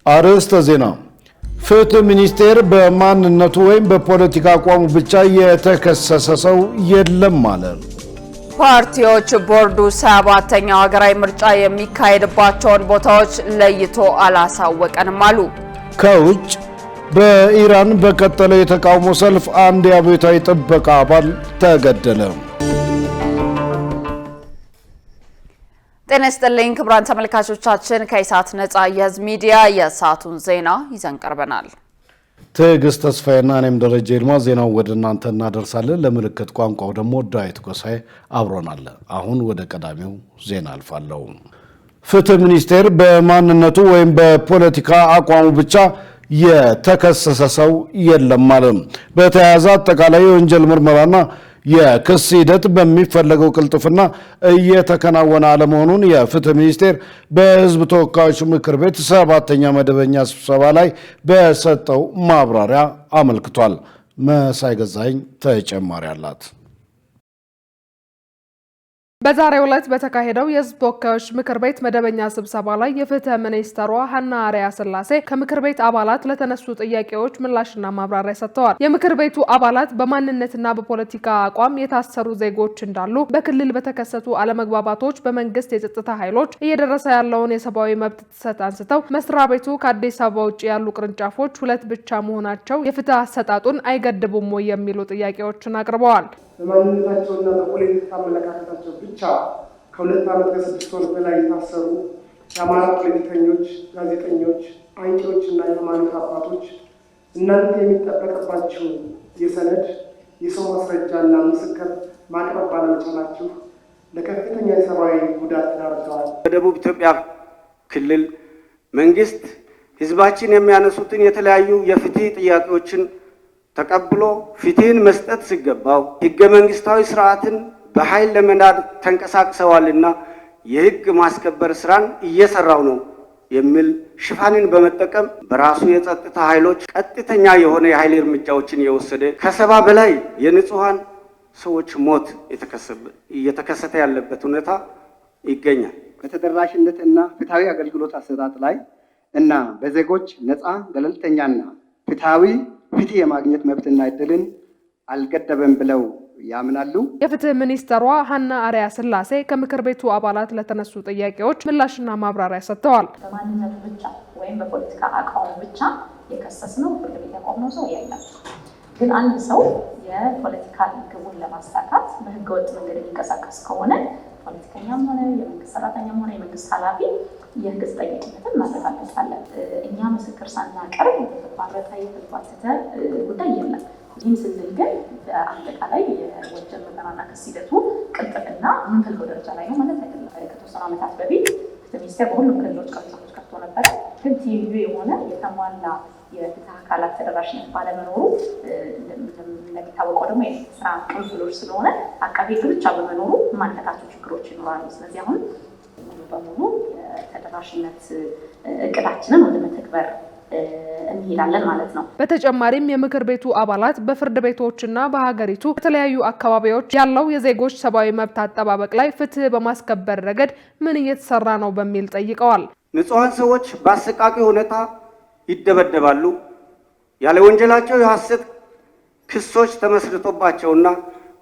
አርዕስተ ዜና። ፍትህ ሚኒስቴር በማንነቱ ወይም በፖለቲካ አቋሙ ብቻ የተከሰሰ ሰው የለም ማለት። ፓርቲዎች ቦርዱ 7ኛው ሀገራዊ ምርጫ የሚካሄድባቸውን ቦታዎች ለይቶ አላሳወቀንም አሉ። ከውጭ በኢራን በቀጠለው የተቃውሞ ሰልፍ አንድ የአብዮታዊ ጥበቃ አባል ተገደለ። ጤና ይስጥልኝ ክቡራን ተመልካቾቻችን፣ ከኢሳት ነጻ የህዝብ ሚዲያ የሰዓቱን ዜና ይዘን ቀርበናል። ትዕግስት ተስፋዬና እኔም ደረጀ ይልማ ዜናው ወደ እናንተ እናደርሳለን። ለምልክት ቋንቋው ደግሞ ዳዊት ጎሳዬ አብሮናል። አሁን ወደ ቀዳሚው ዜና አልፋለሁ። ፍትህ ሚኒስቴር በማንነቱ ወይም በፖለቲካ አቋሙ ብቻ የተከሰሰ ሰው የለም ማለት። በተያያዘ አጠቃላይ የወንጀል ምርመራና የክስ ሂደት በሚፈለገው ቅልጥፍና እየተከናወነ አለመሆኑን የፍትህ ሚኒስቴር በህዝብ ተወካዮች ምክር ቤት 7ኛ መደበኛ ስብሰባ ላይ በሰጠው ማብራሪያ አመልክቷል። መሳይ ገዛኝ ተጨማሪ አላት። በዛሬው ዕለት በተካሄደው የህዝብ ተወካዮች ምክር ቤት መደበኛ ስብሰባ ላይ የፍትህ ሚኒስትሯ ሀና አርአያ ስላሴ ከምክር ቤት አባላት ለተነሱ ጥያቄዎች ምላሽና ማብራሪያ ሰጥተዋል። የምክር ቤቱ አባላት በማንነትና በፖለቲካ አቋም የታሰሩ ዜጎች እንዳሉ፣ በክልል በተከሰቱ አለመግባባቶች በመንግስት የጸጥታ ኃይሎች እየደረሰ ያለውን የሰብአዊ መብት ጥሰት አንስተው መስሪያ ቤቱ ከአዲስ አበባ ውጭ ያሉ ቅርንጫፎች 2 ብቻ መሆናቸው የፍትህ አሰጣጡን አይገድቡም ወይ የሚሉ ጥያቄዎችን አቅርበዋል። በማንነታቸውና በፖለቲካ አመለካከታቸው ብቻ ከ2 ዓመት ከ6 ወር በላይ የታሰሩ የአማራ ፖለቲከኞች፣ ጋዜጠኞች፣ አንቂዎችና የሃይማኖት አባቶች እናንተ የሚጠበቅባችሁ የሰነድ የሰው ማስረጃና ምስክር ማቅረብ ባለመቻላችሁ ለከፍተኛ የሰብአዊ ጉዳት ተዳርገዋል። በደቡብ ኢትዮጵያ ክልል መንግስት ህዝባችን የሚያነሱትን የተለያዩ የፍትህ ጥያቄዎችን ተቀብሎ ፍትህን መስጠት ሲገባው ህገ መንግስታዊ ስርዓትን በኃይል ለመናድ ተንቀሳቅሰዋልና የህግ ማስከበር ስራን እየሰራው ነው የሚል ሽፋንን በመጠቀም በራሱ የጸጥታ ኃይሎች ቀጥተኛ የሆነ የኃይል እርምጃዎችን የወሰደ ከ70 በላይ የንጹሃን ሰዎች ሞት እየተከሰተ ያለበት ሁኔታ ይገኛል። በተደራሽነትና ፍትሃዊ አገልግሎት አሰጣጥ ላይ እና በዜጎች ነፃ ገለልተኛና ፍትሃዊ ፍትህ የማግኘት መብትና እድልን አልገደበም ብለው ያምናሉ። የፍትህ ሚኒስትሯ ሀና አርአያ ስላሴ ከምክር ቤቱ አባላት ለተነሱ ጥያቄዎች ምላሽና ማብራሪያ ሰጥተዋል። በማንነቱ ብቻ ወይም በፖለቲካ አቋሙ ብቻ የከሰስነው ፍርድ ቤት ያቆምነው ሰው የለም። ግን አንድ ሰው የፖለቲካ ግቡን ለማሳካት በህገወጥ መንገድ የሚንቀሳቀስ ከሆነ ፖለቲከኛም ሆነ የመንግስት ሰራተኛም ሆነ የመንግስት ኃላፊ የህግ ተጠያቂነትን ማረጋገጣለን። እኛ ምስክር ሳናቀርብ የተባረተ የተባተተ ጉዳይ የለም። ይህም ስንል ግን በአጠቃላይ የወንጀል ምርመራና ክስ ሂደቱ ቅልጥፍና የምንፈልገው ደረጃ ላይ ነው ማለት አይደለም። ከተወሰኑ ዓመታት በፊት ፍትህ ሚኒስቴር በሁሉም ክልሎች ቅርንጫፎች ከፍቶ ነበረ። ግን ትይዩ የሆነ የተሟላ የፍትህ አካላት ተደራሽነት ባለመኖሩ እንደሚታወቀው ደግሞ የስራ ቅንፍሎች ስለሆነ አቃቤ ህግ ብቻ በመኖሩ የማንነታቸው ችግሮች ይኖራሉ። ስለዚህ አሁን ሙሉ በሙሉ የተደራሽነት እቅዳችንን ወደ መተግበር እንሄዳለን ማለት ነው። በተጨማሪም የምክር ቤቱ አባላት በፍርድ ቤቶችና በሀገሪቱ የተለያዩ አካባቢዎች ያለው የዜጎች ሰብአዊ መብት አጠባበቅ ላይ ፍትህ በማስከበር ረገድ ምን እየተሰራ ነው በሚል ጠይቀዋል። ንጹሃን ሰዎች በአሰቃቂ ሁኔታ ይደበደባሉ። ያለ ወንጀላቸው የሐሰት ክሶች ተመስርቶባቸውና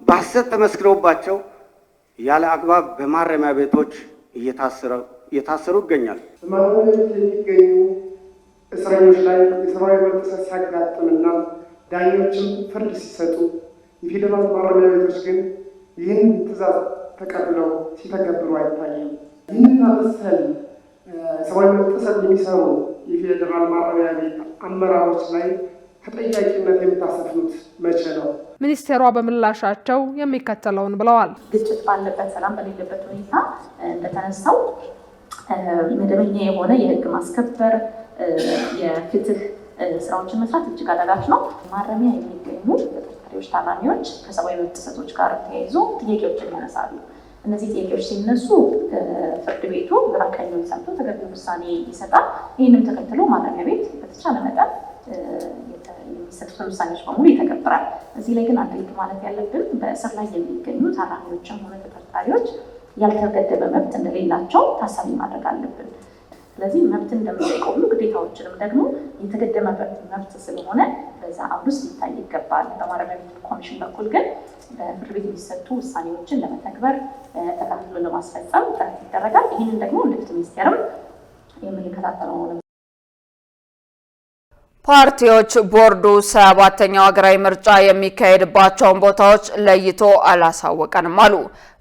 በሐሰት ተመስክረውባቸው ያለ አግባብ በማረሚያ ቤቶች እየታሰሩ ይገኛሉ። በማረሚያ ቤት የሚገኙ እስረኞች ላይ የሰብአዊ መብት ጥሰት ሲያጋጥምና ዳኞችም ፍርድ ሲሰጡ የፌዴራል ማረሚያ ቤቶች ግን ይህን ትዕዛዝ ተቀብለው ሲተገብሩ አይታይም። ይህንን መሰል ሰብአዊ መብት ጥሰት የሚሰሩ የፌዴራል ማረሚያ ቤት አመራሮች ላይ ተጠያቂነት የምታሰፍኑት መቼ ነው? ሚኒስቴሯ በምላሻቸው የሚከተለውን ብለዋል። ግጭት ባለበት፣ ሰላም በሌለበት ሁኔታ እንደተነሳው መደበኛ የሆነ የህግ ማስከበር የፍትህ ስራዎችን መስራት እጅግ አዳጋች ነው። ማረሚያ የሚገኙ ተጠርጣሪዎች፣ ታራሚዎች ከሰብአዊ መብት ጥሰቶች ጋር ተያይዞ ጥያቄዎችን ያነሳሉ። እነዚህ ጥያቄዎች ሲነሱ ፍርድ ቤቱ ግራ ቀኙን ሰምቶ ተገቢ ውሳኔ ይሰጣል። ይህንም ተከትሎ ማረሚያ ቤት በተቻለ መጠን የሚሰጡትን ውሳኔዎች በሙሉ ይተገብራል። እዚህ ላይ ግን አንድ ልብ ማለት ያለብን በእስር ላይ የሚገኙ ታራሚዎችም ሆነ ተጠርጣሪዎች ያልተገደበ መብት እንደሌላቸው ታሳቢ ማድረግ አለብን። ስለዚህ መብትን እንደምንጠይቀው ሁሉ ግዴታዎችንም ደግሞ የተገደመ መብት ስለሆነ በዛ አውድ ውስጥ ሊታይ ይገባል። በማረሚያ ቤት ኮሚሽን በኩል ግን በፍርድ ቤት የሚሰጡ ውሳኔዎችን ለመተግበር ተከታትሎ ለማስፈጸም ጥረት ይደረጋል። ይህንን ደግሞ እንደ ፍትህ ሚኒስቴርም የምንከታተለው ነው። ፓርቲዎች ቦርዱ 7ኛው ሀገራዊ ምርጫ የሚካሄድባቸውን ቦታዎች ለይቶ አላሳወቀንም አሉ።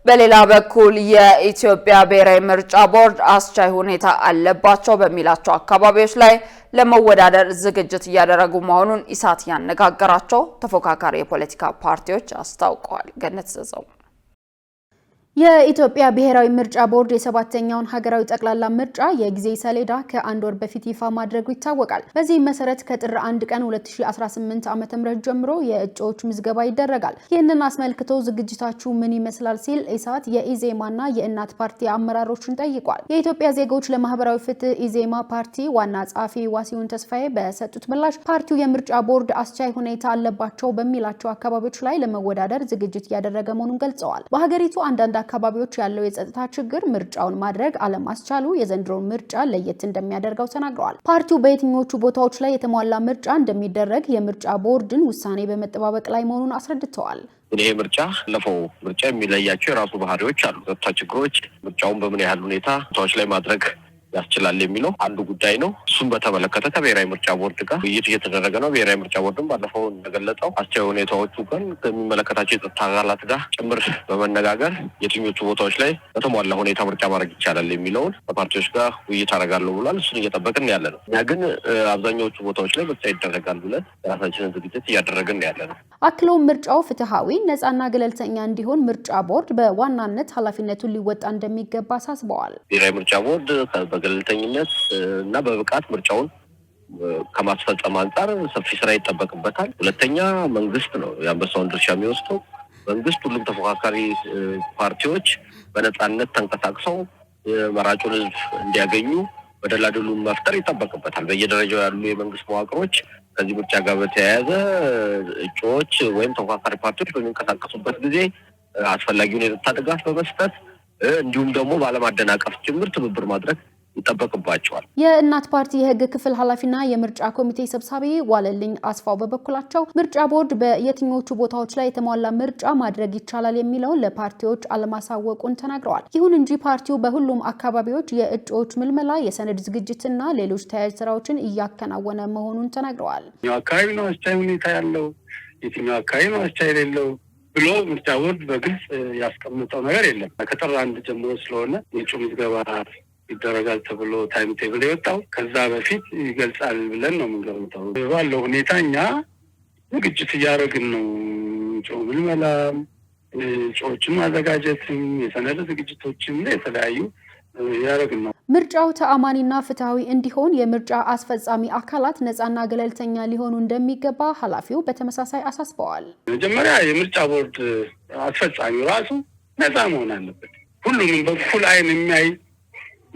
በሌላ በኩል የኢትዮጵያ ብሔራዊ ምርጫ ቦርድ አስቻይ ሁኔታ አለባቸው በሚላቸው አካባቢዎች ላይ ለመወዳደር ዝግጅት እያደረጉ መሆኑን ኢሳት ያነጋገራቸው ተፎካካሪ የፖለቲካ ፓርቲዎች አስታውቀዋል። ገነት ዘዘው የኢትዮጵያ ብሔራዊ ምርጫ ቦርድ የ7ኛውን ሀገራዊ ጠቅላላ ምርጫ የጊዜ ሰሌዳ ከአንድ ወር በፊት ይፋ ማድረጉ ይታወቃል። በዚህ መሰረት ከጥር 1 ቀን 2018 ዓ.ም ጀምሮ የእጩዎች ምዝገባ ይደረጋል። ይህንን አስመልክቶ ዝግጅታችሁ ምን ይመስላል ሲል ኢሳት የኢዜማና የእናት ፓርቲ አመራሮችን ጠይቋል። የኢትዮጵያ ዜጎች ለማህበራዊ ፍትህ ኢዜማ ፓርቲ ዋና ጸሐፊ ዋሲሁን ተስፋዬ በሰጡት ምላሽ ፓርቲው የምርጫ ቦርድ አስቻይ ሁኔታ አለባቸው በሚላቸው አካባቢዎች ላይ ለመወዳደር ዝግጅት እያደረገ መሆኑን ገልጸዋል። በሀገሪቱ አንዳንድ አካባቢዎች ያለው የጸጥታ ችግር ምርጫውን ማድረግ አለማስቻሉ የዘንድሮውን ምርጫ ለየት እንደሚያደርገው ተናግረዋል። ፓርቲው በየትኞቹ ቦታዎች ላይ የተሟላ ምርጫ እንደሚደረግ የምርጫ ቦርድን ውሳኔ በመጠባበቅ ላይ መሆኑን አስረድተዋል። ይሄ ምርጫ ለፈው ምርጫ የሚለያቸው የራሱ ባህሪዎች አሉ። ጸጥታ ችግሮች ምርጫውን በምን ያህል ሁኔታ ቦታዎች ላይ ማድረግ ያስችላል የሚለው አንዱ ጉዳይ ነው። እሱን በተመለከተ ከብሔራዊ ምርጫ ቦርድ ጋር ውይይት እየተደረገ ነው። ብሔራዊ ምርጫ ቦርድም ባለፈው እንደገለጸው አስቻይ ሁኔታዎቹ ግን ከሚመለከታቸው የጸጥታ አካላት ጋር ጭምር በመነጋገር የትኞቹ ቦታዎች ላይ በተሟላ ሁኔታ ምርጫ ማድረግ ይቻላል የሚለውን ከፓርቲዎች ጋር ውይይት አደርጋለሁ ብሏል። እሱን እየጠበቅን ያለ ነው። እኛ ግን አብዛኛዎቹ ቦታዎች ላይ ምርጫ ይደረጋል ብለን የራሳችንን ዝግጅት እያደረግን ያለ ነው። አክለውም ምርጫው ፍትሃዊ፣ ነጻና ገለልተኛ እንዲሆን ምርጫ ቦርድ በዋናነት ኃላፊነቱን ሊወጣ እንደሚገባ አሳስበዋል። ብሔራዊ ምርጫ ቦርድ በገለልተኝነት እና በብቃት ምርጫውን ከማስፈጸም አንጻር ሰፊ ስራ ይጠበቅበታል። ሁለተኛ መንግስት ነው የአንበሳውን ድርሻ የሚወስደው። መንግስት ሁሉም ተፎካካሪ ፓርቲዎች በነጻነት ተንቀሳቅሰው መራጩን ህዝብ እንዲያገኙ መደላድሉን መፍጠር ይጠበቅበታል። በየደረጃው ያሉ የመንግስት መዋቅሮች ከዚህ ምርጫ ጋር በተያያዘ እጩዎች ወይም ተፎካካሪ ፓርቲዎች በሚንቀሳቀሱበት ጊዜ አስፈላጊውን የጸጥታ ድጋፍ በመስጠት እንዲሁም ደግሞ ባለማደናቀፍ ጭምር ትብብር ማድረግ ይጠበቅባቸዋል። የእናት ፓርቲ የህግ ክፍል ኃላፊና የምርጫ ኮሚቴ ሰብሳቢ ዋለልኝ አስፋው በበኩላቸው ምርጫ ቦርድ በየትኞቹ ቦታዎች ላይ የተሟላ ምርጫ ማድረግ ይቻላል የሚለውን ለፓርቲዎች አለማሳወቁን ተናግረዋል። ይሁን እንጂ ፓርቲው በሁሉም አካባቢዎች የእጩዎች ምልመላ፣ የሰነድ ዝግጅትና ሌሎች ተያያዥ ስራዎችን እያከናወነ መሆኑን ተናግረዋል። የትኛው አካባቢ ነው አስቻይ ሁኔታ ያለው፣ የትኛው አካባቢ ነው አስቻይ የሌለው ብሎ ምርጫ ቦርድ በግልጽ ያስቀምጠው ነገር የለም። ከጥር 1 ጀምሮ ስለሆነ የእጩ ምዝገባ ይደረጋል ተብሎ ታይም ቴብል የወጣው ከዛ በፊት ይገልጻል ብለን ነው የምንገምተው። ባለው ሁኔታ እኛ ዝግጅት እያደረግን ነው። እጩ ምልመላም፣ እጩዎችን ማዘጋጀትም፣ የሰነድ ዝግጅቶችም የተለያዩ እያደረግን ነው። ምርጫው ተአማኒና ፍትሃዊ እንዲሆን የምርጫ አስፈጻሚ አካላት ነጻና ገለልተኛ ሊሆኑ እንደሚገባ ኃላፊው በተመሳሳይ አሳስበዋል። መጀመሪያ የምርጫ ቦርድ አስፈጻሚው ራሱ ነጻ መሆን አለበት። ሁሉንም በኩል አይን የሚያይ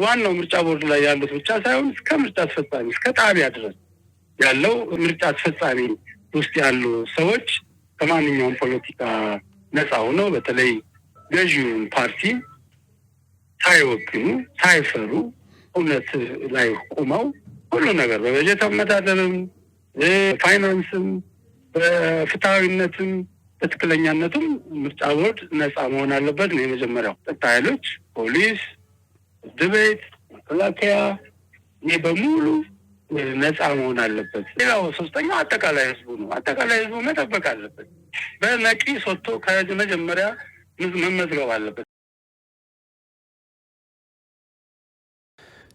ዋናው ምርጫ ቦርድ ላይ ያሉት ብቻ ሳይሆን እስከ ምርጫ አስፈጻሚ እስከ ጣቢያ ድረስ ያለው ምርጫ አስፈጻሚ ውስጥ ያሉ ሰዎች ከማንኛውም ፖለቲካ ነጻ ሆነው በተለይ ገዢውን ፓርቲ ሳይወክሉ ሳይፈሩ እውነት ላይ ቆመው ሁሉ ነገር በበጀት አመዳደርም፣ ፋይናንስም፣ በፍትሃዊነትም በትክክለኛነትም ምርጫ ቦርድ ነጻ መሆን አለበት ነው የመጀመሪያው። ጸጥታ ኃይሎች፣ ፖሊስ፣ ፍርድ ቤት፣ መከላከያ ይህ በሙሉ ነጻ መሆን አለበት። ሌላው ሶስተኛው አጠቃላይ ህዝቡ ነው። አጠቃላይ ህዝቡ መጠበቅ አለበት። በነቂስ ወጥቶ ከመጀመሪያ መመዝገብ አለበት።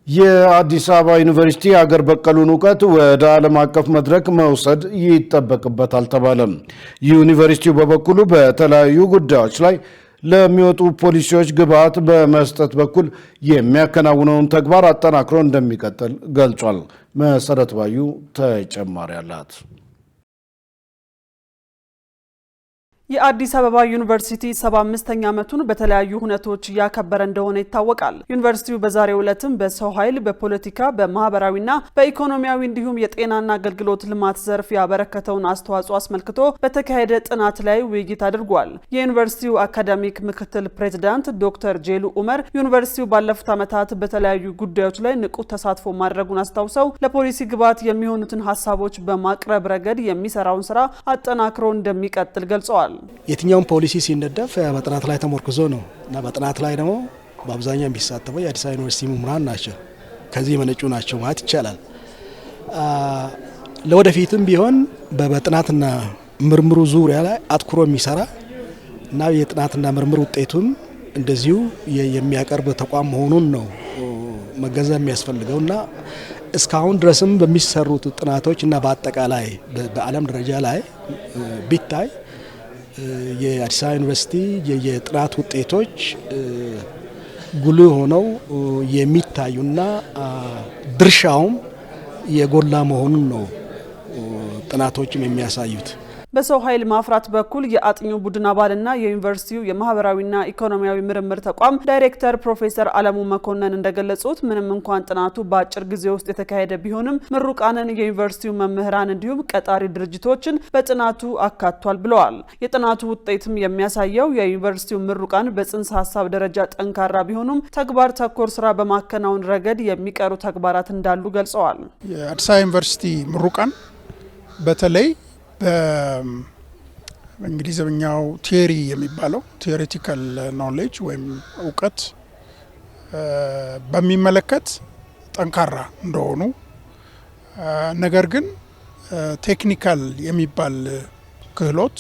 የአዲስ አበባ ዩኒቨርሲቲ አገር በቀሉን እውቀት ወደ ዓለም አቀፍ መድረክ መውሰድ ይጠበቅበታል ተባለም። ዩኒቨርሲቲው በበኩሉ በተለያዩ ጉዳዮች ላይ ለሚወጡ ፖሊሲዎች ግብዓት በመስጠት በኩል የሚያከናውነውን ተግባር አጠናክሮ እንደሚቀጥል ገልጿል። መሰረት ባዩ ተጨማሪ አላት። የአዲስ አበባ ዩኒቨርሲቲ 75ኛ ዓመቱን በተለያዩ ሁነቶች ያከበረ እንደሆነ ይታወቃል። ዩኒቨርሲቲው በዛሬው ዕለትም በሰው ኃይል፣ በፖለቲካ፣ በማህበራዊና በኢኮኖሚያዊ እንዲሁም የጤናና አገልግሎት ልማት ዘርፍ ያበረከተውን አስተዋጽኦ አስመልክቶ በተካሄደ ጥናት ላይ ውይይት አድርጓል። የዩኒቨርሲቲው አካዳሚክ ምክትል ፕሬዝዳንት ዶክተር ጄሉ ኡመር ዩኒቨርሲቲው ባለፉት ዓመታት በተለያዩ ጉዳዮች ላይ ንቁ ተሳትፎ ማድረጉን አስታውሰው ለፖሊሲ ግብዓት የሚሆኑትን ሀሳቦች በማቅረብ ረገድ የሚሰራውን ስራ አጠናክሮ እንደሚቀጥል ገልጸዋል። የትኛውም ፖሊሲ ሲነደፍ በጥናት ላይ ተመርኩዞ ነው እና በጥናት ላይ ደግሞ በአብዛኛው የሚሳተፈው የአዲስ አበባ ዩኒቨርሲቲ ምሁራን ናቸው። ከዚህ የመነጩ ናቸው ማለት ይቻላል። ለወደፊትም ቢሆን በጥናትና ምርምሩ ዙሪያ ላይ አትኩሮ የሚሰራ እና የጥናትና ምርምር ውጤቱን እንደዚሁ የሚያቀርብ ተቋም መሆኑን ነው መገንዘብ የሚያስፈልገው እና እስካሁን ድረስም በሚሰሩት ጥናቶች እና በአጠቃላይ በዓለም ደረጃ ላይ ቢታይ የአዲስ አበባ ዩኒቨርሲቲ የጥናት ውጤቶች ጉልህ ሆነው የሚታዩና ድርሻውም የጎላ መሆኑን ነው ጥናቶችም የሚያሳዩት። በሰው ኃይል ማፍራት በኩል የአጥኚው ቡድን አባልና የዩኒቨርሲቲው የማህበራዊና ኢኮኖሚያዊ ምርምር ተቋም ዳይሬክተር ፕሮፌሰር አለሙ መኮንን እንደገለጹት ምንም እንኳን ጥናቱ በአጭር ጊዜ ውስጥ የተካሄደ ቢሆንም ምሩቃንን፣ የዩኒቨርሲቲው መምህራን እንዲሁም ቀጣሪ ድርጅቶችን በጥናቱ አካቷል ብለዋል። የጥናቱ ውጤትም የሚያሳየው የዩኒቨርሲቲው ምሩቃን በጽንሰ ሀሳብ ደረጃ ጠንካራ ቢሆኑም ተግባር ተኮር ስራ በማከናወን ረገድ የሚቀሩ ተግባራት እንዳሉ ገልጸዋል። የአዲስ አበባ ዩኒቨርሲቲ ምሩቃን በተለይ በእንግሊዝኛው ቲዮሪ የሚባለው ቲዮሬቲካል ኖሌጅ ወይም እውቀት በሚመለከት ጠንካራ እንደሆኑ፣ ነገር ግን ቴክኒካል የሚባል ክህሎት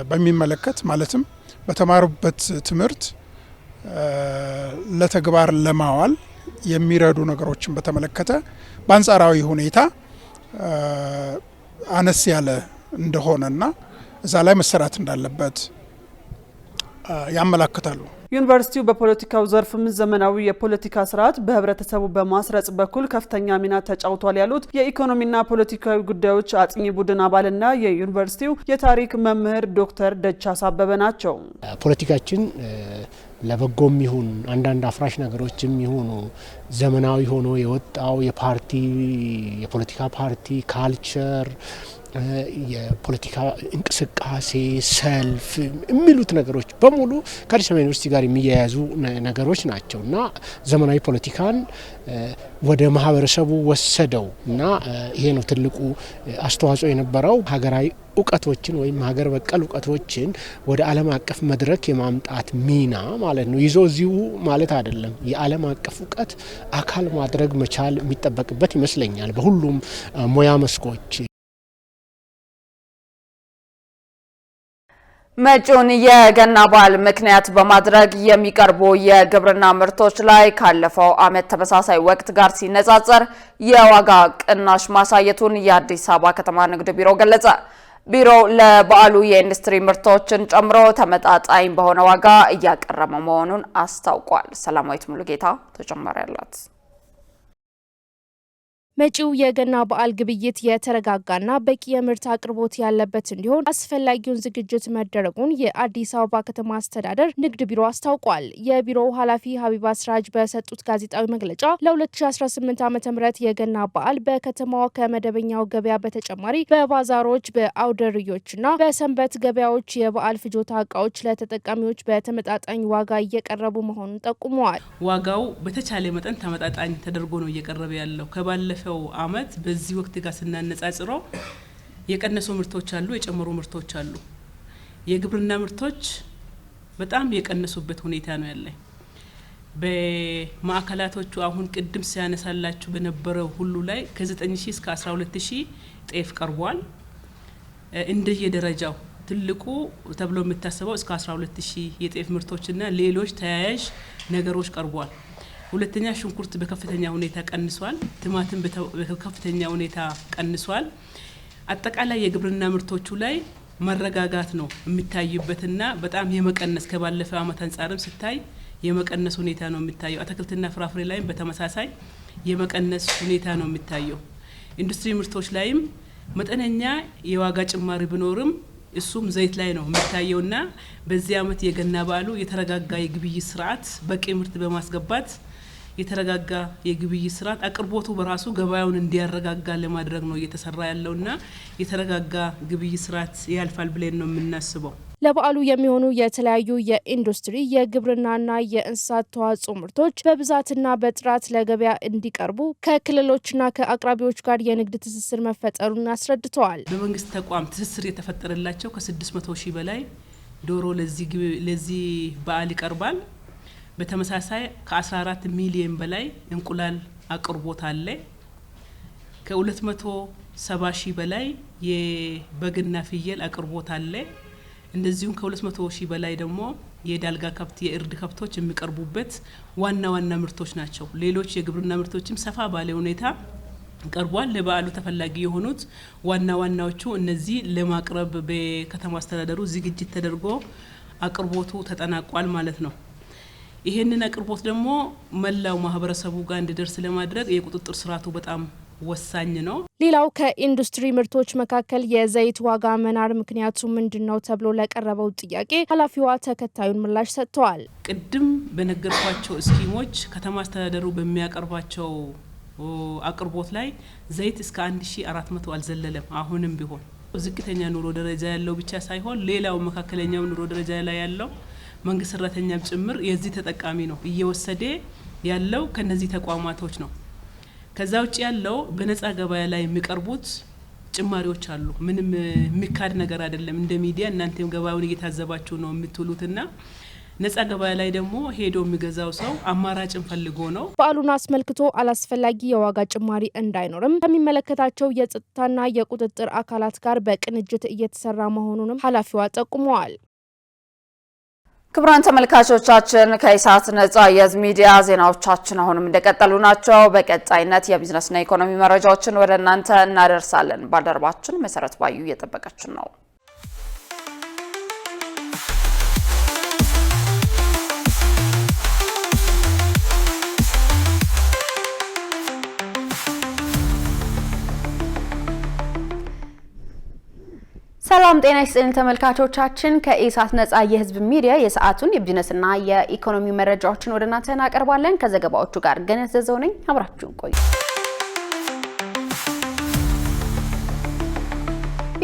በሚመለከት ማለትም በተማሩበት ትምህርት ለተግባር ለማዋል የሚረዱ ነገሮችን በተመለከተ በአንጻራዊ ሁኔታ አነስ ያለ እንደሆነና እዛ ላይ መሰራት እንዳለበት ያመላክታሉ። ዩኒቨርሲቲው በፖለቲካው ዘርፍም ዘመናዊ የፖለቲካ ስርዓት በህብረተሰቡ በማስረጽ በኩል ከፍተኛ ሚና ተጫውቷል ያሉት የኢኮኖሚና ፖለቲካዊ ጉዳዮች አጥኚ ቡድን አባልና የዩኒቨርሲቲው የታሪክ መምህር ዶክተር ደቻሳ አበበ ናቸው። ፖለቲካችን ለበጎም ይሁን አንዳንድ አፍራሽ ነገሮችም ይሁኑ ዘመናዊ ሆኖ የወጣው የፖለቲካ ፓርቲ ካልቸር፣ የፖለቲካ እንቅስቃሴ፣ ሰልፍ የሚሉት ነገሮች በሙሉ ከአዲስ አበባ ዩኒቨርሲቲ ጋር የሚያያዙ ነገሮች ናቸው እና ዘመናዊ ፖለቲካን ወደ ማህበረሰቡ ወሰደው እና ይሄ ነው ትልቁ አስተዋጽኦ የነበረው። ሀገራዊ እውቀቶችን ወይም ሀገር በቀል እውቀቶችን ወደ ዓለም አቀፍ መድረክ የማምጣት ሚና ማለት ነው። ይዞ እዚሁ ማለት አይደለም። የዓለም አቀፍ እውቀት አካል ማድረግ መቻል የሚጠበቅበት ይመስለኛል በሁሉም ሙያ መስኮች። መጪውን የገና በዓል ምክንያት በማድረግ የሚቀርቡ የግብርና ምርቶች ላይ ካለፈው ዓመት ተመሳሳይ ወቅት ጋር ሲነጻጸር የዋጋ ቅናሽ ማሳየቱን የአዲስ አበባ ከተማ ንግድ ቢሮ ገለጸ። ቢሮው ለበዓሉ የኢንዱስትሪ ምርቶችን ጨምሮ ተመጣጣኝ በሆነ ዋጋ እያቀረበ መሆኑን አስታውቋል። ሰላማዊት ሙሉጌታ ተጨማሪ አላት። መጪው የገና በዓል ግብይት የተረጋጋና በቂ የምርት አቅርቦት ያለበት እንዲሆን አስፈላጊውን ዝግጅት መደረጉን የአዲስ አበባ ከተማ አስተዳደር ንግድ ቢሮ አስታውቋል። የቢሮው ኃላፊ ሀቢባ ስራጅ በሰጡት ጋዜጣዊ መግለጫ ለ2018 ዓ.ም የገና በዓል በከተማዋ ከመደበኛው ገበያ በተጨማሪ በባዛሮች፣ በአውደ ርዕዮችና በሰንበት ገበያዎች የበዓል ፍጆታ እቃዎች ለተጠቃሚዎች በተመጣጣኝ ዋጋ እየቀረቡ መሆኑን ጠቁመዋል። ዋጋው በተቻለ መጠን ተመጣጣኝ ተደርጎ ነው እየቀረበ ያለው። ከባለፈው አመት በዚህ ወቅት ጋር ስናነጻጽረው የቀነሱ ምርቶች አሉ፣ የጨመሩ ምርቶች አሉ። የግብርና ምርቶች በጣም የቀነሱበት ሁኔታ ነው ያለው። በማዕከላቶቹ አሁን ቅድም ሲያነሳላችሁ በነበረው ሁሉ ላይ ከ9000 እስከ 12000 ጤፍ ቀርቧል። እንደየደረጃው ትልቁ ተብሎ የሚታሰበው እስከ 12000 የጤፍ ምርቶችና ሌሎች ተያያዥ ነገሮች ቀርቧል። ሁለተኛ ሽንኩርት በከፍተኛ ሁኔታ ቀንሷል። ቲማቲም በከፍተኛ ሁኔታ ቀንሷል። አጠቃላይ የግብርና ምርቶቹ ላይ መረጋጋት ነው የሚታይበትና በጣም የመቀነስ ከባለፈው አመት አንጻርም ሲታይ የመቀነስ ሁኔታ ነው የሚታየው። አትክልትና ፍራፍሬ ላይም በተመሳሳይ የመቀነስ ሁኔታ ነው የሚታየው። ኢንዱስትሪ ምርቶች ላይም መጠነኛ የዋጋ ጭማሪ ቢኖርም እሱም ዘይት ላይ ነው የሚታየውና በዚህ አመት የገና በዓሉ የተረጋጋ የግብይት ስርዓት በቂ ምርት በማስገባት የተረጋጋ የግብይት ስርዓት አቅርቦቱ በራሱ ገበያውን እንዲያረጋጋ ለማድረግ ነው እየተሰራ ያለውና የተረጋጋ ግብይት ስርዓት ያልፋል ብለን ነው የምናስበው። ለበዓሉ የሚሆኑ የተለያዩ የኢንዱስትሪ የግብርናና የእንስሳት ተዋጽኦ ምርቶች በብዛትና በጥራት ለገበያ እንዲቀርቡ ከክልሎችና ከአቅራቢዎች ጋር የንግድ ትስስር መፈጠሩን አስረድተዋል። በመንግስት ተቋም ትስስር የተፈጠረላቸው ከ600 ሺህ በላይ ዶሮ ለዚህ በዓል ይቀርባል። በተመሳሳይ ከ14 ሚሊዮን በላይ እንቁላል አቅርቦት አለ። ከ270 ሺህ በላይ የበግና ፍየል አቅርቦት አለ። እንደዚሁም ከ200 ሺህ በላይ ደግሞ የዳልጋ ከብት የእርድ ከብቶች የሚቀርቡበት ዋና ምርቶች ናቸው። ሌሎች የግብርና ምርቶችም ሰፋ ባለ ሁኔታ ቀርቧል። ለበዓሉ ተፈላጊ የሆኑት ዋናዎቹ እነዚህ ለማቅረብ በከተማ አስተዳደሩ ዝግጅት ተደርጎ አቅርቦቱ ተጠናቋል ማለት ነው። ይሄንን አቅርቦት ደግሞ መላው ማህበረሰቡ ጋር እንዲደርስ ለማድረግ የቁጥጥር ስርዓቱ በጣም ወሳኝ ነው። ሌላው ከኢንዱስትሪ ምርቶች መካከል የዘይት ዋጋ መናር ምክንያቱ ምንድነው ተብሎ ለቀረበው ጥያቄ ኃላፊዋ ተከታዩን ምላሽ ሰጥተዋል። ቅድም በነገርኳቸው ስኪሞች ከተማ አስተዳደሩ በሚያቀርባቸው አቅርቦት ላይ ዘይት እስከ 1400 አልዘለለም። አሁንም ቢሆን ዝቅተኛ ኑሮ ደረጃ ያለው ብቻ ሳይሆን ሌላው መካከለኛው ኑሮ ደረጃ ላይ ያለው መንግስት ሰራተኛም ጭምር የዚህ ተጠቃሚ ነው እየወሰደ ያለው ከነዚህ ተቋማቶች ነው። ከዛ ውጭ ያለው በነፃ ገበያ ላይ የሚቀርቡት ጭማሪዎች አሉ። ምንም የሚካድ ነገር አይደለም። እንደ ሚዲያ እናንተም ገበያውን እየታዘባችሁ ነው የምትሉትና ነፃ ገበያ ላይ ደግሞ ሄዶ የሚገዛው ሰው አማራጭን ፈልጎ ነው። በዓሉን አስመልክቶ አላስፈላጊ የዋጋ ጭማሪ እንዳይኖርም ከሚመለከታቸው የጸጥታና የቁጥጥር አካላት ጋር በቅንጅት እየተሰራ መሆኑንም ኃላፊዋ ጠቁመዋል። ክቡራን ተመልካቾቻችን ከኢሳት ነጻ የህዝብ ሚዲያ ዜናዎቻችን አሁንም እንደቀጠሉ ናቸው። በቀጣይነት የቢዝነስና ኢኮኖሚ መረጃዎችን ወደ እናንተ እናደርሳለን። ባልደረባችን መሰረት ባዩ እየጠበቀችን ነው። ሰላም ጤና ይስጥልን ተመልካቾቻችን፣ ከኢሳት ነጻ የህዝብ ሚዲያ የሰዓቱን የቢዝነስና የኢኮኖሚ መረጃዎችን ወደ እናንተ እናቀርባለን። ከዘገባዎቹ ጋር ገነት ዘዘው ነኝ። አብራችሁን ቆዩ።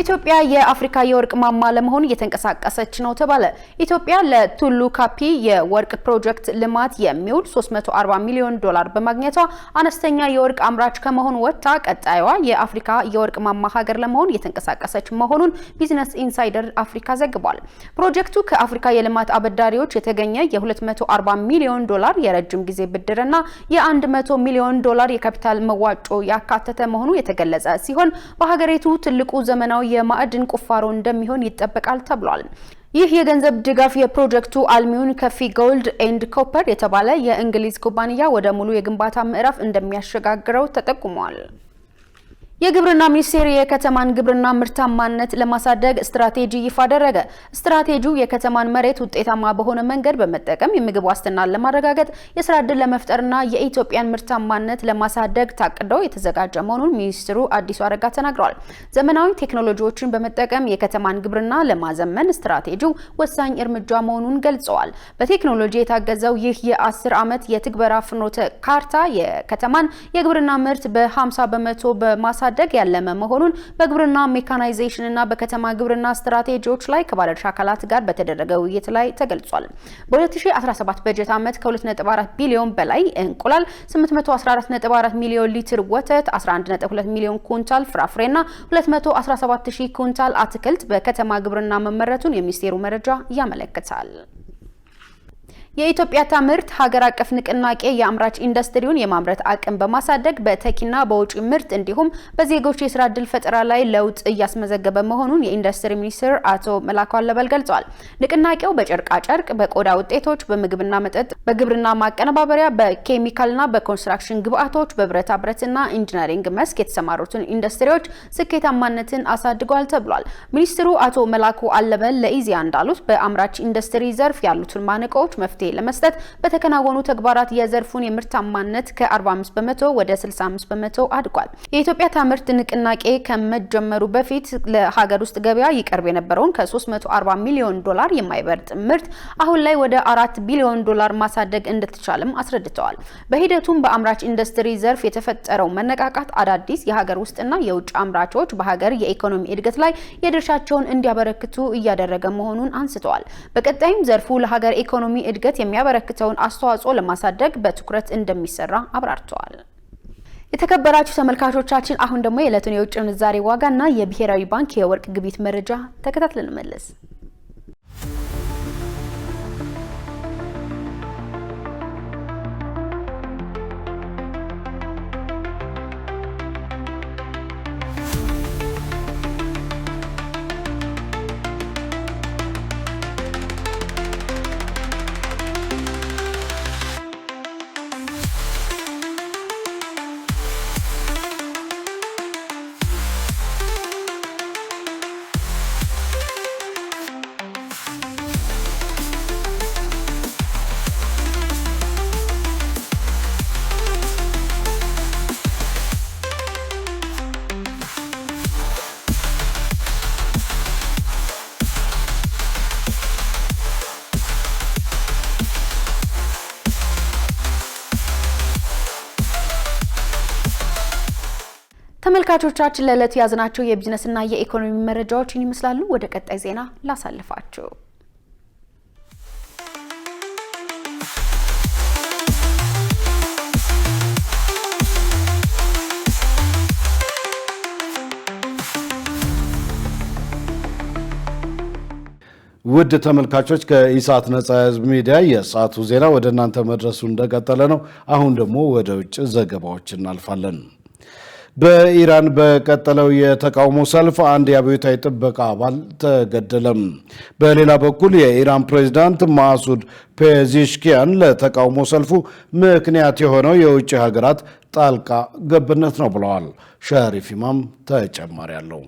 ኢትዮጵያ የአፍሪካ የወርቅ ማማ ለመሆን እየተንቀሳቀሰች ነው ተባለ። ኢትዮጵያ ለቱሉ ካፒ የወርቅ ፕሮጀክት ልማት የሚውል 340 ሚሊዮን ዶላር በማግኘቷ አነስተኛ የወርቅ አምራች ከመሆን ወጥታ ቀጣይዋ የአፍሪካ የወርቅ ማማ ሀገር ለመሆን እየተንቀሳቀሰች መሆኑን ቢዝነስ ኢንሳይደር አፍሪካ ዘግቧል። ፕሮጀክቱ ከአፍሪካ የልማት አበዳሪዎች የተገኘ የ240 ሚሊዮን ዶላር የረጅም ጊዜ ብድርና የ100 ሚሊዮን ዶላር የካፒታል መዋጮ ያካተተ መሆኑ የተገለጸ ሲሆን በሀገሪቱ ትልቁ ዘመናዊ የማዕድን ቁፋሮ እንደሚሆን ይጠበቃል ተብሏል። ይህ የገንዘብ ድጋፍ የፕሮጀክቱ አልሚውን ከፊ ጎልድ ኤንድ ኮፐር የተባለ የእንግሊዝ ኩባንያ ወደ ሙሉ የግንባታ ምዕራፍ እንደሚያሸጋግረው ተጠቁሟል። የግብርና ሚኒስቴር የከተማን ግብርና ምርታማነት ለማሳደግ ስትራቴጂ ይፋ አደረገ። ስትራቴጂው የከተማን መሬት ውጤታማ በሆነ መንገድ በመጠቀም የምግብ ዋስትናን ለማረጋገጥ የስራ ዕድል ለመፍጠርና የኢትዮጵያን ምርታማነት ለማሳደግ ታቅዶ የተዘጋጀ መሆኑን ሚኒስትሩ አዲሱ አረጋ ተናግረዋል። ዘመናዊ ቴክኖሎጂዎችን በመጠቀም የከተማን ግብርና ለማዘመን ስትራቴጂው ወሳኝ እርምጃ መሆኑን ገልጸዋል። በቴክኖሎጂ የታገዘው ይህ የ10 ዓመት የትግበራ ፍኖተ ካርታ የከተማን የግብርና ምርት በ50 በመቶ በማሳደግ ያለመ መሆኑን በግብርና ሜካናይዜሽን እና በከተማ ግብርና ስትራቴጂዎች ላይ ከባለድርሻ አካላት ጋር በተደረገ ውይይት ላይ ተገልጿል። በ2017 በጀት ዓመት ከ2.4 ቢሊዮን በላይ እንቁላል፣ 814.4 ሚሊዮን ሊትር ወተት፣ 11.2 ሚሊዮን ኩንታል ፍራፍሬና 217,000 ኩንታል አትክልት በከተማ ግብርና መመረቱን የሚኒስቴሩ መረጃ ያመለክታል። የኢትዮጵያ ታምርት ሀገር አቀፍ ንቅናቄ የአምራች ኢንዱስትሪውን የማምረት አቅም በማሳደግ በተኪና በውጪ ምርት እንዲሁም በዜጎች የስራ ዕድል ፈጠራ ላይ ለውጥ እያስመዘገበ መሆኑን የኢንዱስትሪ ሚኒስትር አቶ መላኩ አለበል ገልጸዋል። ንቅናቄው በጨርቃ ጨርቅ፣ በቆዳ ውጤቶች፣ በምግብና መጠጥ፣ በግብርና ማቀነባበሪያ፣ በኬሚካልና በኮንስትራክሽን ግብአቶች፣ በብረታ ብረትና ኢንጂነሪንግ መስክ የተሰማሩትን ኢንዱስትሪዎች ስኬታማነትን አሳድጓል ተብሏል። ሚኒስትሩ አቶ መላኩ አለበል ለኢዜአ እንዳሉት በአምራች ኢንዱስትሪ ዘርፍ ያሉትን ማነቆዎች መፍትሄ መፍትሄ ለመስጠት በተከናወኑ ተግባራት የዘርፉን የምርታማነት ከ45 በመቶ ወደ 65 በመቶ አድጓል። የኢትዮጵያ ታምርት ንቅናቄ ከመጀመሩ በፊት ለሀገር ውስጥ ገበያ ይቀርብ የነበረውን ከ340 ሚሊዮን ዶላር የማይበልጥ ምርት አሁን ላይ ወደ 4 ቢሊዮን ዶላር ማሳደግ እንደተቻለም አስረድተዋል። በሂደቱም በአምራች ኢንዱስትሪ ዘርፍ የተፈጠረው መነቃቃት አዳዲስ የሀገር ውስጥና የውጭ አምራቾች በሀገር የኢኮኖሚ እድገት ላይ የድርሻቸውን እንዲያበረክቱ እያደረገ መሆኑን አንስተዋል። በቀጣይም ዘርፉ ለሀገር ኢኮኖሚ እድገት የሚያበረክተውን አስተዋጽኦ ለማሳደግ በትኩረት እንደሚሰራ አብራርተዋል። የተከበራችሁ ተመልካቾቻችን አሁን ደግሞ የዕለቱን የውጭ ምንዛሬ ዋጋና የብሔራዊ ባንክ የወርቅ ግብይት መረጃ ተከታትለን እንመለስ። ተመልካቾቻችን ለዕለቱ ያዝናቸው የቢዝነስና የኢኮኖሚ መረጃዎችን ይመስላሉ። ወደ ቀጣይ ዜና ላሳልፋችሁ። ውድ ተመልካቾች ከኢሳት ነጻ ህዝብ ሚዲያ የሰዓቱ ዜና ወደ እናንተ መድረሱ እንደቀጠለ ነው። አሁን ደግሞ ወደ ውጭ ዘገባዎች እናልፋለን። በኢራን በቀጠለው የተቃውሞ ሰልፍ አንድ የአብዮታዊ ጥበቃ አባል ተገደለም። በሌላ በኩል የኢራን ፕሬዝዳንት ማሱድ ፔዜሽኪያን ለተቃውሞ ሰልፉ ምክንያት የሆነው የውጭ ሀገራት ጣልቃ ገብነት ነው ብለዋል። ሸሪፍ ኢማም ተጨማሪ አለው።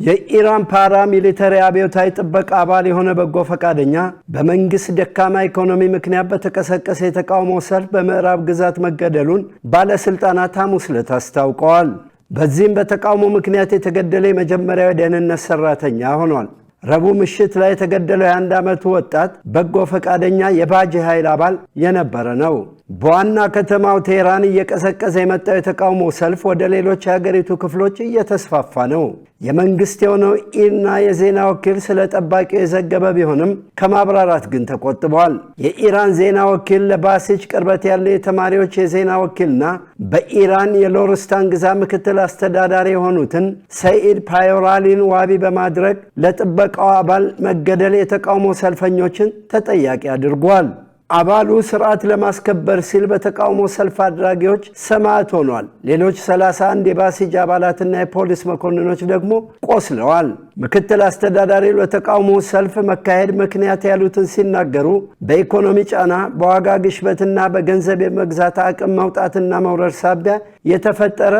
የኢራን ፓራሚሊተሪ አብዮታዊ ጥበቃ አባል የሆነ በጎ ፈቃደኛ በመንግስት ደካማ ኢኮኖሚ ምክንያት በተቀሰቀሰ የተቃውሞ ሰልፍ በምዕራብ ግዛት መገደሉን ባለስልጣናት ሐሙስ ዕለት አስታውቀዋል። በዚህም በተቃውሞ ምክንያት የተገደለ የመጀመሪያው የደህንነት ሰራተኛ ሆኗል። ረቡዕ ምሽት ላይ የተገደለው የ1 ዓመቱ ወጣት በጎ ፈቃደኛ የባጂ ኃይል አባል የነበረ ነው። በዋና ከተማው ቴህራን እየቀሰቀሰ የመጣው የተቃውሞ ሰልፍ ወደ ሌሎች የሀገሪቱ ክፍሎች እየተስፋፋ ነው። የመንግስት የሆነው ኢርና የዜና ወኪል ስለ ጠባቂው የዘገበ ቢሆንም ከማብራራት ግን ተቆጥቧል። የኢራን ዜና ወኪል ለባሲች ቅርበት ያለ የተማሪዎች የዜና ወኪልና በኢራን የሎርስታን ግዛት ምክትል አስተዳዳሪ የሆኑትን ሰኢድ ፓዮራሊን ዋቢ በማድረግ ለጥበቃው አባል መገደል የተቃውሞ ሰልፈኞችን ተጠያቂ አድርጓል። አባሉ ስርዓት ለማስከበር ሲል በተቃውሞ ሰልፍ አድራጊዎች ሰማዕት ሆኗል። ሌሎች 31 የባሲጅ አባላትና የፖሊስ መኮንኖች ደግሞ ቆስለዋል። ምክትል አስተዳዳሪው ለተቃውሞ ሰልፍ መካሄድ ምክንያት ያሉትን ሲናገሩ በኢኮኖሚ ጫና፣ በዋጋ ግሽበትና በገንዘብ የመግዛት አቅም መውጣትና መውረድ ሳቢያ የተፈጠረ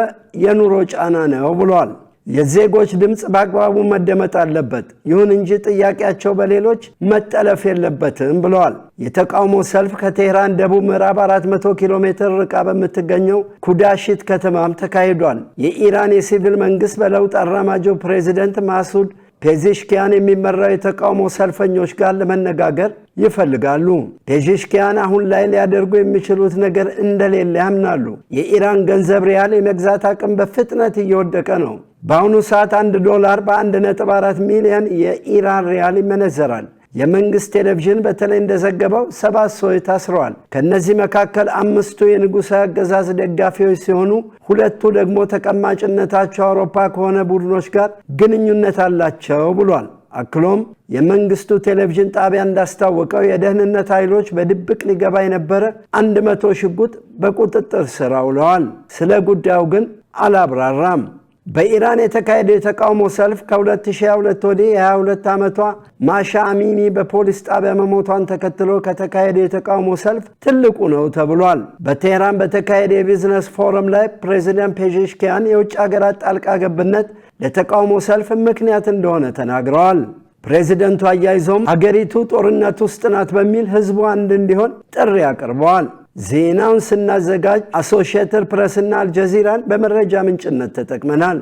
የኑሮ ጫና ነው ብሏል። የዜጎች ድምፅ በአግባቡ መደመጥ አለበት፣ ይሁን እንጂ ጥያቄያቸው በሌሎች መጠለፍ የለበትም ብለዋል። የተቃውሞ ሰልፍ ከቴህራን ደቡብ ምዕራብ 400 ኪሎ ሜትር ርቃ በምትገኘው ኩዳሺት ከተማም ተካሂዷል። የኢራን የሲቪል መንግስት በለውጥ አራማጁ ፕሬዚደንት ማሱድ ፔዜሽኪያን የሚመራው የተቃውሞ ሰልፈኞች ጋር ለመነጋገር ይፈልጋሉ። ፔዜሽኪያን አሁን ላይ ሊያደርጉ የሚችሉት ነገር እንደሌለ ያምናሉ። የኢራን ገንዘብ ሪያል የመግዛት አቅም በፍጥነት እየወደቀ ነው። በአሁኑ ሰዓት $1 በ1.4 ሚሊዮን የኢራን ሪያል ይመነዘራል። የመንግስት ቴሌቪዥን በተለይ እንደዘገበው 7 ሰዎች ታስረዋል። ከነዚህ መካከል 5ቱ የንጉሳዊ አገዛዝ ደጋፊዎች ሲሆኑ 2ቱ ደግሞ ተቀማጭነታቸው አውሮፓ ከሆነ ቡድኖች ጋር ግንኙነት አላቸው ብሏል። አክሎም የመንግስቱ ቴሌቪዥን ጣቢያ እንዳስታወቀው የደህንነት ኃይሎች በድብቅ ሊገባ የነበረ 100 ሽጉጥ በቁጥጥር ስር አውለዋል። ስለ ጉዳዩ ግን አላብራራም። በኢራን የተካሄደ የተቃውሞ ሰልፍ ከ2022 ወዲህ የ22 ዓመቷ ማሻ አሚኒ በፖሊስ ጣቢያ መሞቷን ተከትሎ ከተካሄደ የተቃውሞ ሰልፍ ትልቁ ነው ተብሏል። በቴህራን በተካሄደ የቢዝነስ ፎረም ላይ ፕሬዚደንት ፔዜሽኪያን የውጭ ሀገራት ጣልቃ ገብነት ለተቃውሞ ሰልፍ ምክንያት እንደሆነ ተናግረዋል። ፕሬዚደንቱ አያይዘውም ሀገሪቱ ጦርነት ውስጥ ናት በሚል ህዝቡ አንድ እንዲሆን ጥሪ አቅርበዋል። ዜናውን ስናዘጋጅ አሶሺየትድ ፕሬስና አልጀዚራን በመረጃ ምንጭነት ተጠቅመናል።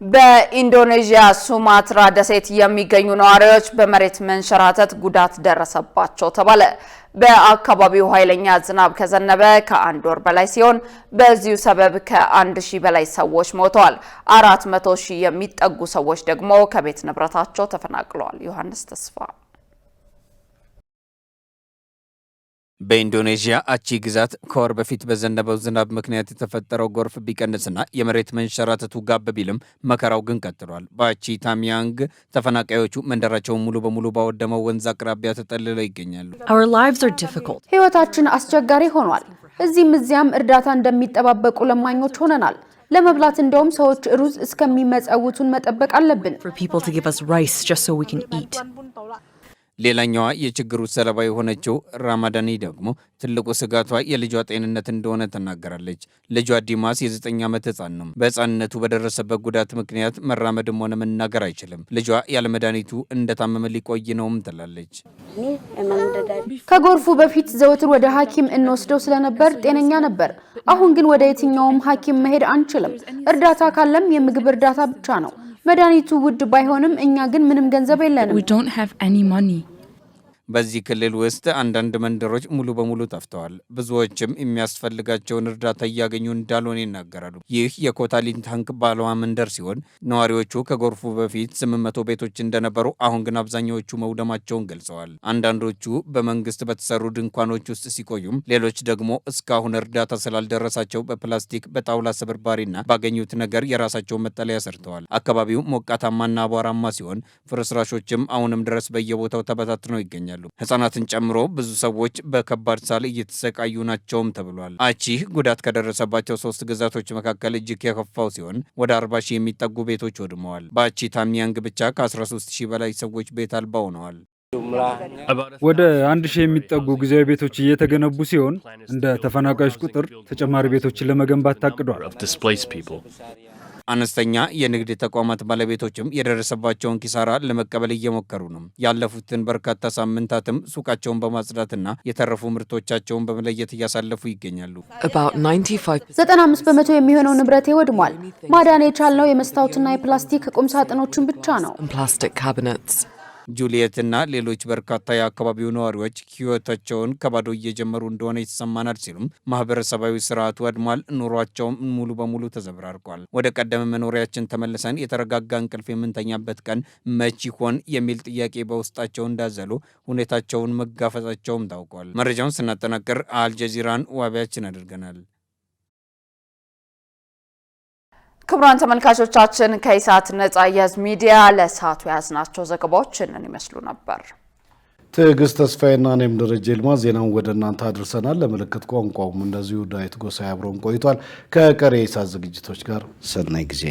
በኢንዶኔዥያ ሱማትራ ደሴት የሚገኙ ነዋሪዎች በመሬት መንሸራተት ጉዳት ደረሰባቸው ተባለ። በአካባቢው ኃይለኛ ዝናብ ከዘነበ ከአንድ ወር በላይ ሲሆን በዚሁ ሰበብ ከ1000 በላይ ሰዎች ሞተዋል። 400,000 የሚጠጉ ሰዎች ደግሞ ከቤት ንብረታቸው ተፈናቅለዋል። ዮሐንስ ተስፋ በኢንዶኔዥያ አቺ ግዛት ከወር በፊት በዘነበው ዝናብ ምክንያት የተፈጠረው ጎርፍ ቢቀንስና የመሬት መንሸራተቱ ጋብ ቢልም መከራው ግን ቀጥሏል። በአቺ ታሚያንግ ተፈናቃዮቹ መንደራቸውን ሙሉ በሙሉ ባወደመው ወንዝ አቅራቢያ ተጠልለው ይገኛሉ። ህይወታችን አስቸጋሪ ሆኗል። እዚህም እዚያም እርዳታ እንደሚጠባበቁ ለማኞች ሆነናል። ለመብላት እንደውም ሰዎች ሩዝ እስከሚመጸውቱን መጠበቅ አለብን። ሌላኛዋ የችግሩ ሰለባ የሆነችው ራማዳኒ ደግሞ ትልቁ ስጋቷ የልጇ ጤንነት እንደሆነ ተናገራለች። ልጇ ዲማስ የ9 ዓመት ህፃን ነው። በህፃንነቱ በደረሰበት ጉዳት ምክንያት መራመድም ሆነ መናገር አይችልም። ልጇ ያለ መድኃኒቱ እንደታመመ ሊቆይ ነውም ትላለች። ከጎርፉ በፊት ዘወትር ወደ ሐኪም እንወስደው ስለነበር ጤነኛ ነበር። አሁን ግን ወደ የትኛውም ሐኪም መሄድ አንችልም። እርዳታ ካለም የምግብ እርዳታ ብቻ ነው። መድኃኒቱ ውድ ባይሆንም እኛ ግን ምንም ገንዘብ የለንም። በዚህ ክልል ውስጥ አንዳንድ መንደሮች ሙሉ በሙሉ ጠፍተዋል። ብዙዎችም የሚያስፈልጋቸውን እርዳታ እያገኙ እንዳልሆነ ይናገራሉ። ይህ የኮታሊንታንክ ባለዋ መንደር ሲሆን ነዋሪዎቹ ከጎርፉ በፊት 800 ቤቶች እንደነበሩ፣ አሁን ግን አብዛኛዎቹ መውደማቸውን ገልጸዋል። አንዳንዶቹ በመንግስት በተሰሩ ድንኳኖች ውስጥ ሲቆዩም፣ ሌሎች ደግሞ እስካሁን እርዳታ ስላልደረሳቸው በፕላስቲክ በጣውላ ስብርባሪና ባገኙት ነገር የራሳቸውን መጠለያ ሰርተዋል። አካባቢው ሞቃታማና አቧራማ ሲሆን ፍርስራሾችም አሁንም ድረስ በየቦታው ተበታትነው ይገኛሉ። ህጻናትን ጨምሮ ብዙ ሰዎች በከባድ ሳል እየተሰቃዩ ናቸውም ተብሏል። አቺ ጉዳት ከደረሰባቸው 3 ግዛቶች መካከል እጅግ የከፋው ሲሆን ወደ 40,000 የሚጠጉ ቤቶች ወድመዋል። በአቺ ታሚያንግ ብቻ ከ13,000 በላይ ሰዎች ቤት አልባ ሆነዋል። ወደ 1,000 የሚጠጉ ጊዜያዊ ቤቶች እየተገነቡ ሲሆን እንደ ተፈናቃዮች ቁጥር ተጨማሪ ቤቶችን ለመገንባት ታቅዷል። አነስተኛ የንግድ ተቋማት ባለቤቶችም የደረሰባቸውን ኪሳራ ለመቀበል እየሞከሩ ነው። ያለፉትን በርካታ ሳምንታትም ሱቃቸውን በማጽዳትና የተረፉ ምርቶቻቸውን በመለየት እያሳለፉ ይገኛሉ። 95 በመቶ የሚሆነው ንብረቴ ወድሟል። ማዳን የቻልነው የመስታወትና የፕላስቲክ ቁም ሳጥኖችን ብቻ ነው። ጁሊየትና ሌሎች በርካታ የአካባቢው ነዋሪዎች ህይወታቸውን ከባዶ እየጀመሩ እንደሆነ ይሰማናል ሲሉም ማህበረሰባዊ ስርዓቱ ወድሟል፣ ኑሯቸውም ሙሉ በሙሉ ተዘብራርቋል። ወደ ቀደመ መኖሪያችን ተመልሰን የተረጋጋ እንቅልፍ የምንተኛበት ቀን መች ይሆን የሚል ጥያቄ በውስጣቸው እንዳዘሉ ሁኔታቸውን መጋፈጣቸውም ታውቋል። መረጃውን ስናጠናቅር አልጀዚራን ዋቢያችን አድርገናል። ክቡራን ተመልካቾቻችን ከኢሳት ነጻ የህዝብ ሚዲያ ለሰዓቱ ያዝናቸው ዘገባዎች እነን ይመስሉ ነበር። ትዕግስት ተስፋዬና እኔም ደረጀ ይልማ ዜናውን ወደ እናንተ አድርሰናል። ለምልክት ቋንቋውም እንደዚሁ ዳዊት ጎሳዬ አብሮን ቆይቷል። ከቀሪ የኢሳት ዝግጅቶች ጋር ሰናይ ጊዜ